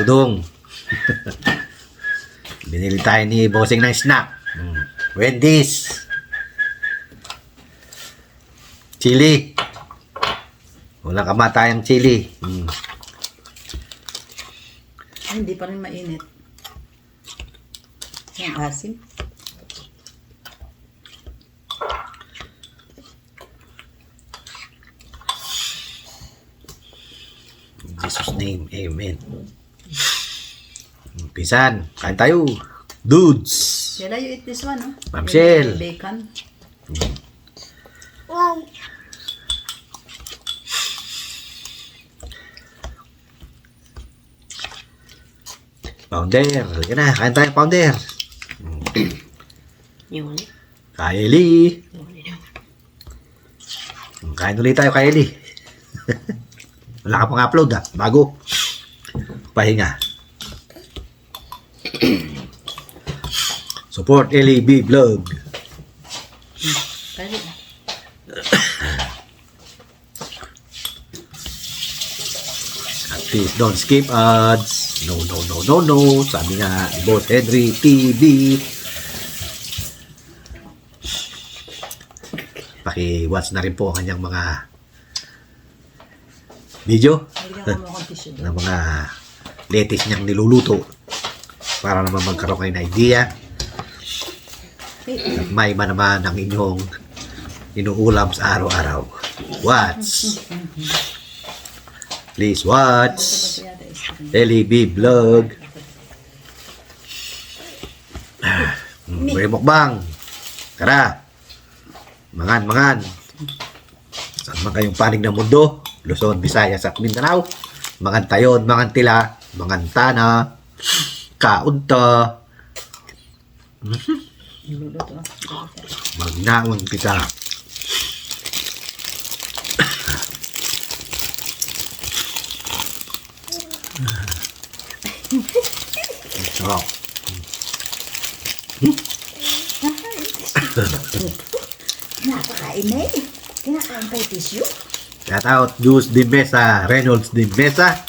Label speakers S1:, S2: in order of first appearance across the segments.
S1: Dudong. Binili tayo ni Bossing ng snack. Wendy's. Chili. Walang kamatayang chili.
S2: Ay, hindi pa rin mainit. Yung asim.
S1: In Jesus' name, amen. Pisan, kain tayo. Dudes.
S2: Shall you eat this one, no?
S1: Ma'am Shell.
S2: Bacon.
S1: Pounder. Halika na, kain tayo, Pounder.
S3: Yun.
S1: Kylie. Kain ulit tayo, Kylie. Wala ka pang upload, ha? Bago. Pahinga. Support LAB Vlog.
S2: Kali.
S1: At please don't skip ads. No, no, no, no, no. Sabi nga ni Boss Henry TV. Paki-watch na rin po ang kanyang mga video
S2: Nagigyan ko mo akong tissue.
S1: ng mga latest niyang niluluto para naman magkaroon kayo ng idea at may iba naman ang inyong inuulam sa araw-araw. Watch! Please watch LAB Vlog. May mukbang. Tara! Mangan. Saan man kayong panig ng mundo? Luzon, Visayas at Mindanao. Mangan tayon, mangan tila, mangan tana, kaunta. Magnaon kita. Sarap.
S2: Nakakain na eh. Kinakain pa yung tissue.
S1: Shout out, Juice Di Mesa, Reynolds Di Mesa,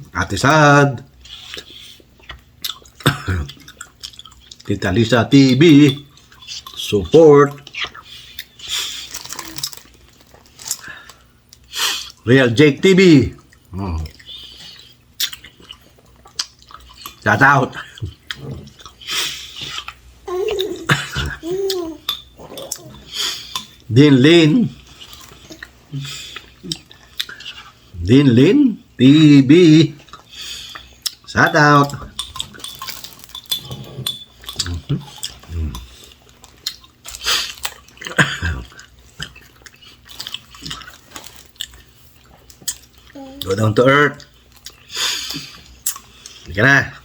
S1: Ate Sad, Tita Lisa TV, support, Real Jake TV. Shout out. Dinlin TV. Shout out. Go down to earth. Hindi ka na.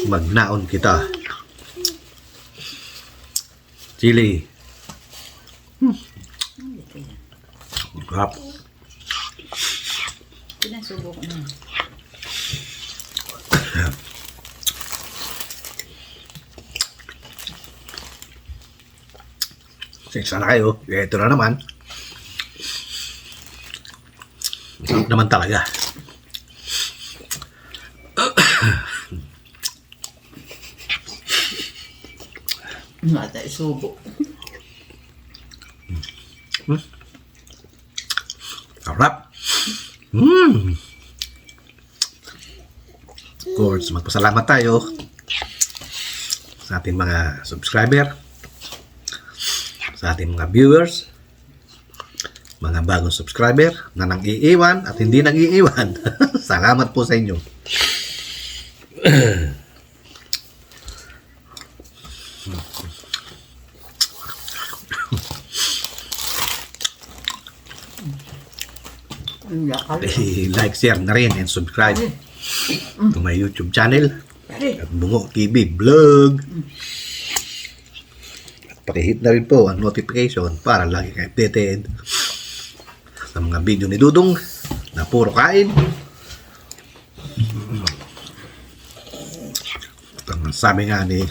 S1: Magnaon kita. Chili. Sarap.
S2: Pinasubo ko na.
S1: Sensya na kayo. Ito na naman. Sarap naman talaga.
S2: Mata isubo.
S1: Sarap. Of course, magpasalamat tayo sa ating mga subscriber, sa ating mga viewers, mga bagong subscriber na nang-iiwan at hindi nang-iiwan. Salamat po sa inyo. Like, share na rin and subscribe to my YouTube channel at Bungo TV Vlog. At pakihit na rin po ang notification para lagi kayo updated sa mga video ni Dudong na puro kain. At ang sabi nga ni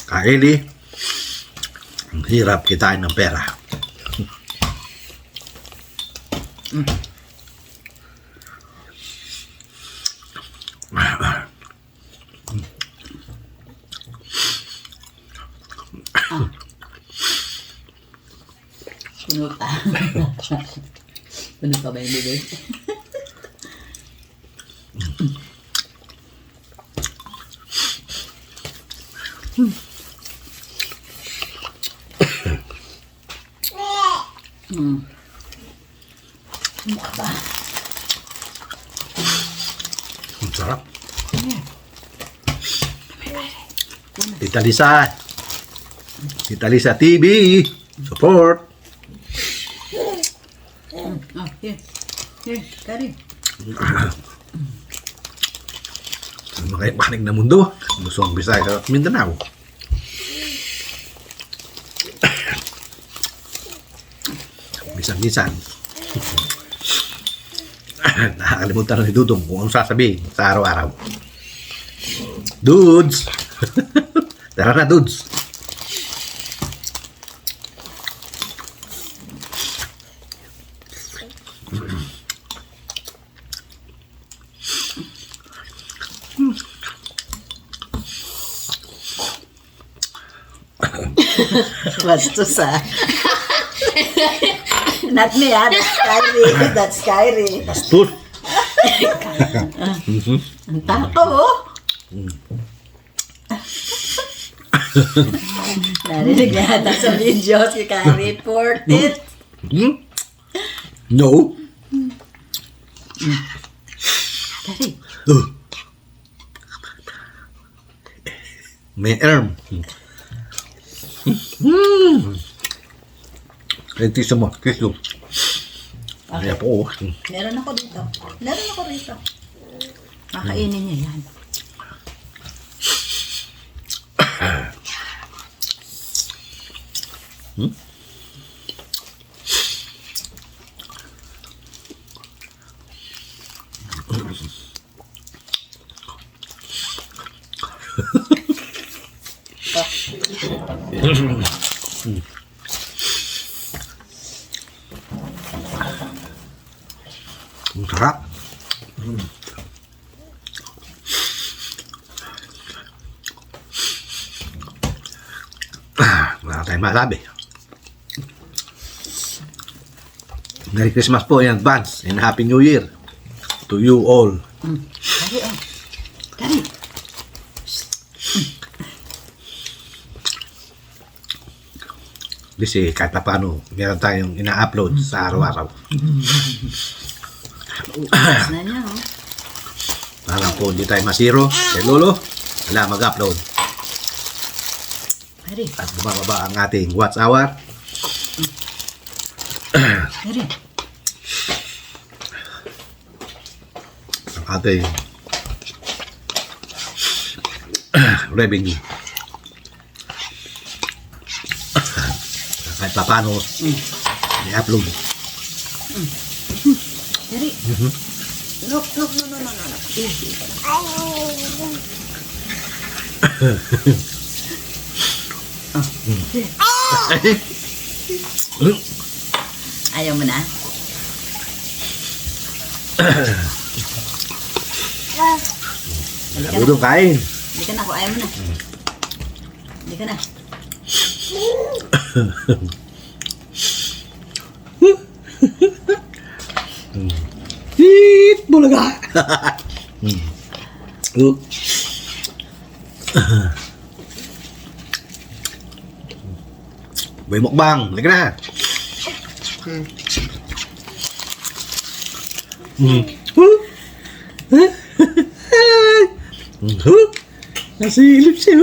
S1: Kylie, ang hirap kitain ng pera.
S2: Puno pa. Puno pa ba yung bibig? Mukha ba?
S1: Ang sarap. Tita Lisa. Tita Lisa TV. Support.
S2: Oh, here. Here, Kari.
S1: Makaipanig na mundo. Luzon, Visayas at Mindanao. Minsan-minsan. Nakakalimutan na ni Dudong kung anong sasabihin sa araw-araw. Dudes! Tara na, dudes!
S2: Bastos ah. Not me ah, that's Kyrie. That's Kyrie.
S1: Bastos!
S2: Ang tako oh. Narinig yata sa video si Kyrie. Report it.
S1: Hmm? No?
S2: Kyrie.
S1: May arm. Kaya mo, kiso. Kaya po.
S2: Meron ako dito. Meron ako rito. Kakainin niya yan.
S1: Ang sarap. Wala tayong masabi. Merry Christmas po in advance and Happy New Year to you all.
S2: Kari oh. Kari.
S1: Kasi kahit na paano, meron tayong ina-upload sa araw-araw.
S2: Ubus na niya oh.
S1: Parang po hindi tayo masiro. Kay Lolo, wala mag-upload.
S2: Kari.
S1: At bumababa ang ating watch hour.
S2: Kari.
S1: Ang ating revenue. Kahit pa paano, i-upload.
S2: Kari. No. Ayaw mo na?
S1: Dudong kain.
S2: Hindi ka na ako. Ayaw mo na. Hindi ka na.
S1: Hit! Bulaga! May mukbang. Lagi na. Nasilip siya.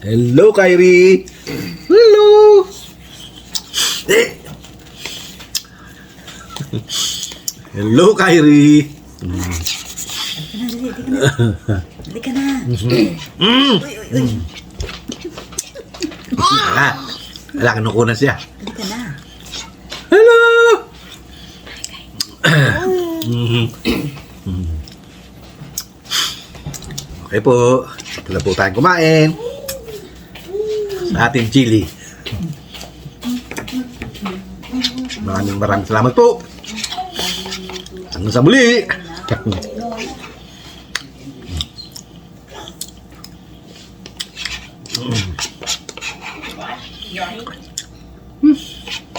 S1: Hello, Kyrie. Hello. Hello, Kyrie.
S2: Hindi ka na. Uy.
S1: Wala, kinukunan siya.
S2: Hindi ka na.
S1: Hello. Okay po. Ito na po tayong kumain. Sa ating chili. Maraming salamat po. Hanggang sa muli.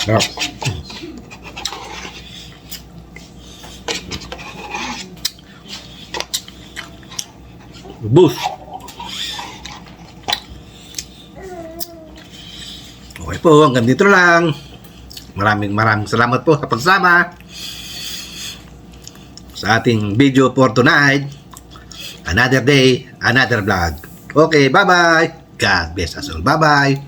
S1: Sarap. Ubus. Okay po, hanggang dito lang. Maraming salamat po sa pagsama sa ating video for tonight. Another day, another vlog. Okay, bye-bye. God bless us all. Bye-bye.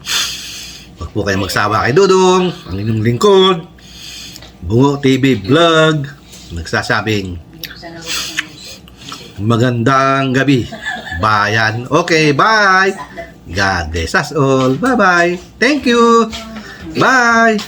S1: Huwag po kayong magsawa kay Dudong, ang inyong lingkod, Bungo TV Vlog, nagsasabing magandang gabi, bayan. Okay, bye. God bless us all. Bye-bye. Thank you. Bye.